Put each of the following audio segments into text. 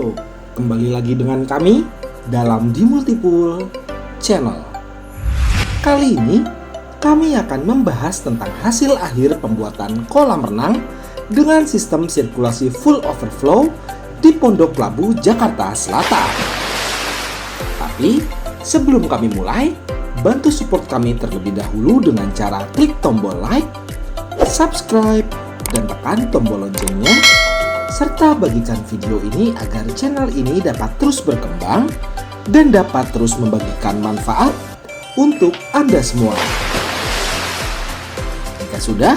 Halo, kembali lagi dengan kami dalam di Multipool Channel. Kali ini kami akan membahas tentang hasil akhir pembuatan kolam renang dengan sistem sirkulasi full overflow di Pondok Labu, Jakarta Selatan. Tapi sebelum kami mulai, bantu support kami terlebih dahulu dengan cara klik tombol like, subscribe, dan tekan tombol loncengnya, serta bagikan video ini agar channel ini dapat terus berkembang dan dapat terus membagikan manfaat untuk Anda semua. Jika sudah,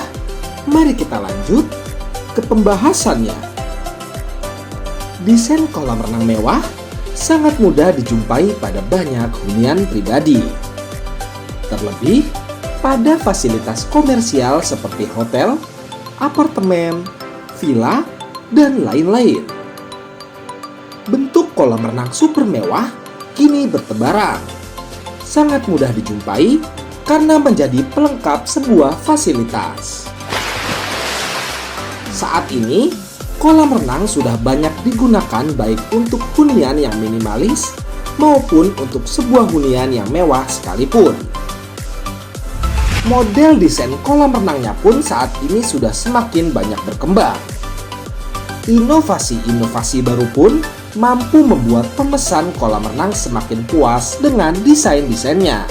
mari kita lanjut ke pembahasannya. Desain kolam renang mewah sangat mudah dijumpai pada banyak hunian pribadi. Terlebih pada fasilitas komersial seperti hotel, apartemen, villa, dan lain-lain. Bentuk kolam renang super mewah kini bertebaran. Sangat mudah dijumpai karena menjadi pelengkap sebuah fasilitas. Saat ini, kolam renang sudah banyak digunakan baik untuk hunian yang minimalis maupun untuk sebuah hunian yang mewah sekalipun. Model desain kolam renangnya pun saat ini sudah semakin banyak berkembang. Inovasi-inovasi baru pun mampu membuat pemesan kolam renang semakin puas dengan desain-desainnya.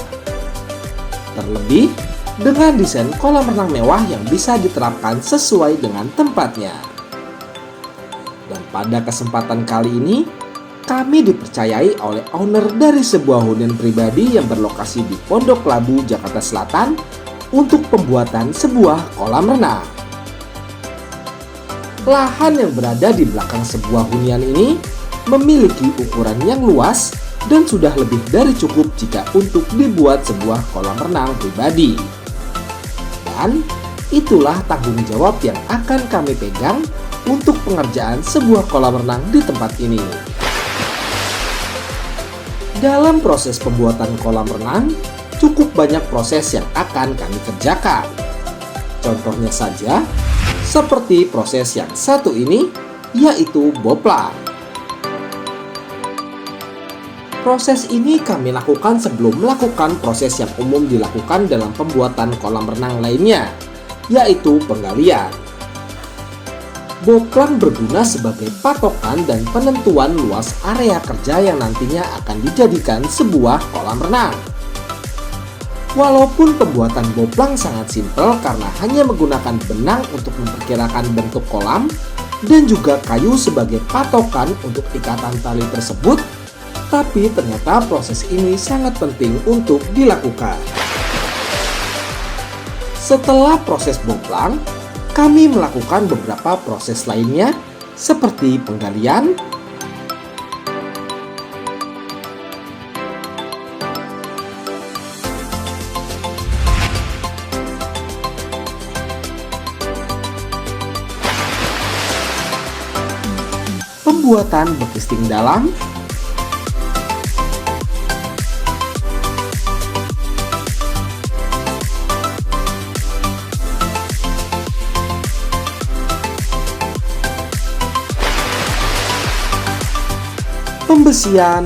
Terlebih, dengan desain kolam renang mewah yang bisa diterapkan sesuai dengan tempatnya. Dan pada kesempatan kali ini, kami dipercayai oleh owner dari sebuah hunian pribadi yang berlokasi di Pondok Labu, Jakarta Selatan untuk pembuatan sebuah kolam renang. Lahan yang berada di belakang sebuah hunian ini memiliki ukuran yang luas dan sudah lebih dari cukup jika untuk dibuat sebuah kolam renang pribadi. Dan itulah tanggung jawab yang akan kami pegang untuk pengerjaan sebuah kolam renang di tempat ini. Dalam proses pembuatan kolam renang, cukup banyak proses yang akan kami kerjakan. Contohnya saja, seperti proses yang satu ini, yaitu boplang. Proses ini kami lakukan sebelum melakukan proses yang umum dilakukan dalam pembuatan kolam renang lainnya, yaitu penggalian. Boplang berguna sebagai patokan dan penentuan luas area kerja yang nantinya akan dijadikan sebuah kolam renang. Walaupun pembuatan boplang sangat simpel karena hanya menggunakan benang untuk memperkirakan bentuk kolam dan juga kayu sebagai patokan untuk ikatan tali tersebut, tapi ternyata proses ini sangat penting untuk dilakukan. Setelah proses boplang, kami melakukan beberapa proses lainnya seperti penggalian, pembuatan bekisting dalam, pembesian,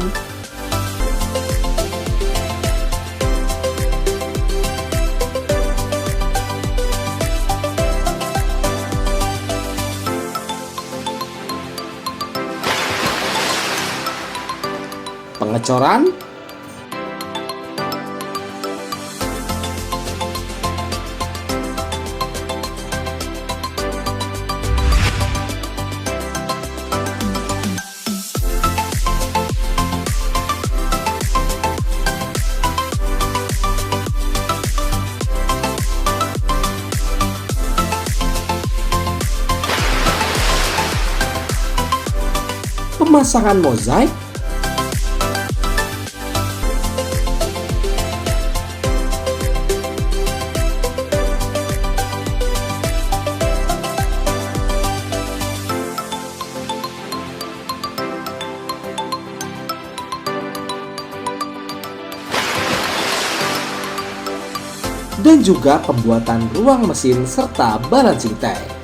pengecoran, pemasangan mozaik, dan juga pembuatan ruang mesin serta balancing tank.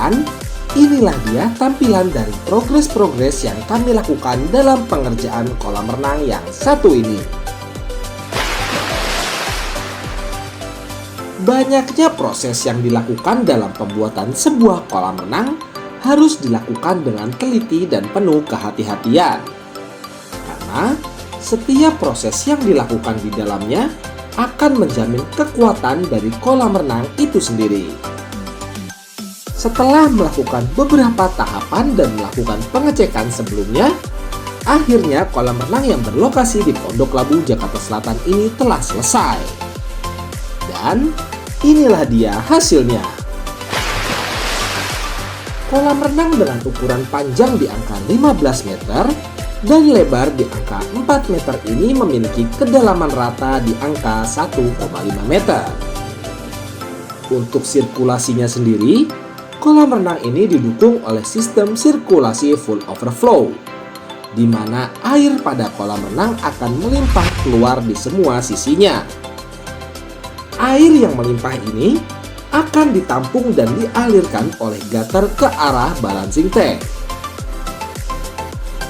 Dan inilah dia tampilan dari progres-progres yang kami lakukan dalam pengerjaan kolam renang yang satu ini. Banyaknya proses yang dilakukan dalam pembuatan sebuah kolam renang harus dilakukan dengan teliti dan penuh kehati-hatian. Karena setiap proses yang dilakukan di dalamnya akan menjamin kekuatan dari kolam renang itu sendiri. Setelah melakukan beberapa tahapan dan melakukan pengecekan sebelumnya, akhirnya kolam renang yang berlokasi di Pondok Labu, Jakarta Selatan ini telah selesai. Dan inilah dia hasilnya. Kolam renang dengan ukuran panjang di angka 15 meter dan lebar di angka 4 meter ini memiliki kedalaman rata di angka 1,5 meter. Untuk sirkulasinya sendiri, kolam renang ini didukung oleh sistem sirkulasi full overflow, di mana air pada kolam renang akan melimpah keluar di semua sisinya. Air yang melimpah ini akan ditampung dan dialirkan oleh gutter ke arah balancing tank.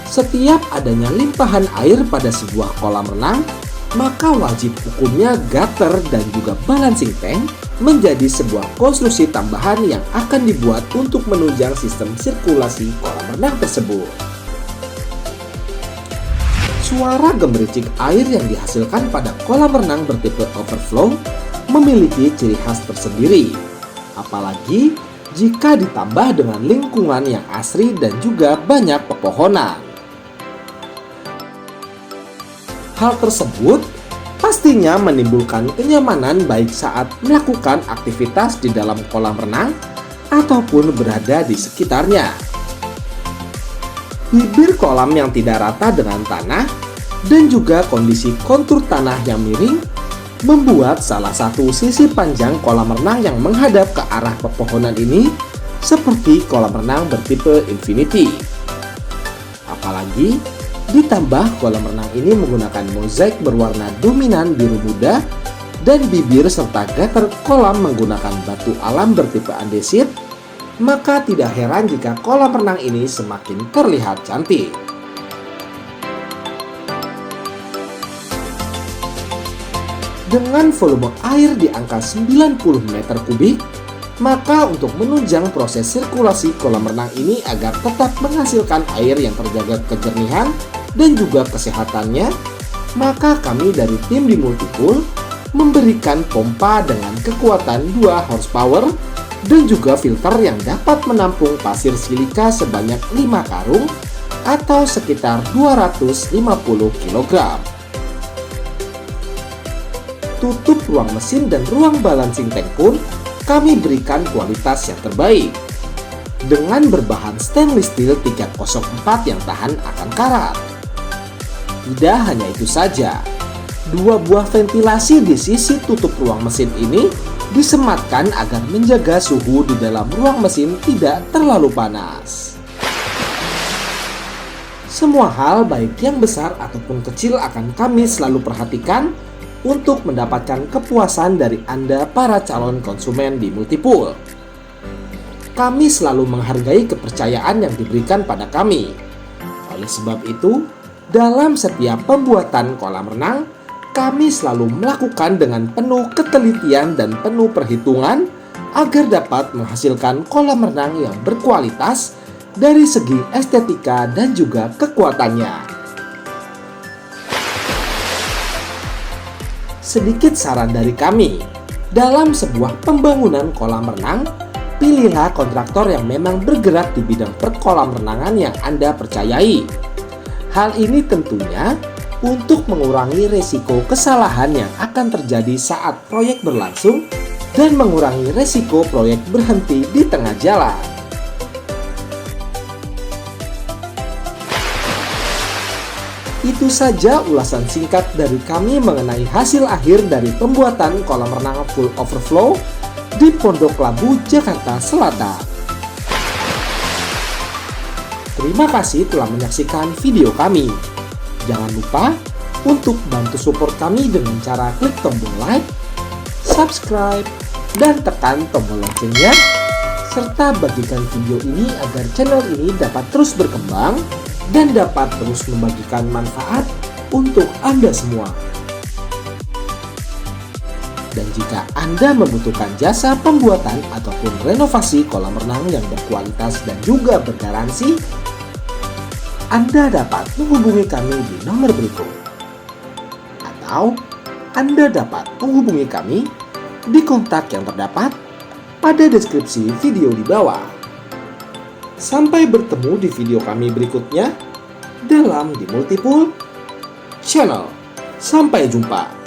Setiap adanya limpahan air pada sebuah kolam renang, maka wajib hukumnya gutter dan juga balancing tank menjadi sebuah konstruksi tambahan yang akan dibuat untuk menunjang sistem sirkulasi kolam renang tersebut. Suara gemericik air yang dihasilkan pada kolam renang bertipe overflow memiliki ciri khas tersendiri, apalagi jika ditambah dengan lingkungan yang asri dan juga banyak pepohonan. Hal tersebut pastinya menimbulkan kenyamanan baik saat melakukan aktivitas di dalam kolam renang ataupun berada di sekitarnya. Bibir kolam yang tidak rata dengan tanah dan juga kondisi kontur tanah yang miring membuat salah satu sisi panjang kolam renang yang menghadap ke arah pepohonan ini seperti kolam renang bertipe infinity. Apalagi ditambah kolam renang ini menggunakan mozaik berwarna dominan biru muda dan bibir serta gutter kolam menggunakan batu alam bertipe andesit, maka tidak heran jika kolam renang ini semakin terlihat cantik. Dengan volume air di angka 90 meter kubik, maka untuk menunjang proses sirkulasi kolam renang ini agar tetap menghasilkan air yang terjaga kejernihan dan juga kesehatannya, maka kami dari tim di Multipool memberikan pompa dengan kekuatan 2 horsepower dan juga filter yang dapat menampung pasir silika sebanyak 5 karung atau sekitar 250 kg. Tutup ruang mesin dan ruang balancing tank pun kami berikan kualitas yang terbaik dengan berbahan stainless steel 304 yang tahan akan karat. Tidak hanya itu saja, 2 buah ventilasi di sisi tutup ruang mesin ini disematkan agar menjaga suhu di dalam ruang mesin tidak terlalu panas. Semua hal baik yang besar ataupun kecil akan kami selalu perhatikan untuk mendapatkan kepuasan dari Anda para calon konsumen di Multipool. Kami selalu menghargai kepercayaan yang diberikan pada kami. Oleh sebab itu, dalam setiap pembuatan kolam renang, kami selalu melakukan dengan penuh ketelitian dan penuh perhitungan agar dapat menghasilkan kolam renang yang berkualitas dari segi estetika dan juga kekuatannya. Sedikit saran dari kami, dalam sebuah pembangunan kolam renang, pilihlah kontraktor yang memang bergerak di bidang perkolam renangan yang Anda percayai. Hal ini tentunya untuk mengurangi resiko kesalahan yang akan terjadi saat proyek berlangsung dan mengurangi resiko proyek berhenti di tengah jalan. Itu saja ulasan singkat dari kami mengenai hasil akhir dari pembuatan kolam renang full overflow di Pondok Labu, Jakarta Selatan. Terima kasih telah menyaksikan video kami. Jangan lupa untuk bantu support kami dengan cara klik tombol like, subscribe, dan tekan tombol loncengnya. serta bagikan video ini agar channel ini dapat terus berkembang dan dapat terus membagikan manfaat untuk Anda semua. Dan jika Anda membutuhkan jasa pembuatan ataupun renovasi kolam renang yang berkualitas dan juga bergaransi, Anda dapat menghubungi kami di nomor berikut. Atau Anda dapat menghubungi kami di kontak yang terdapat pada deskripsi video di bawah. Sampai bertemu di video kami berikutnya dalam di Multipool Channel. Sampai jumpa.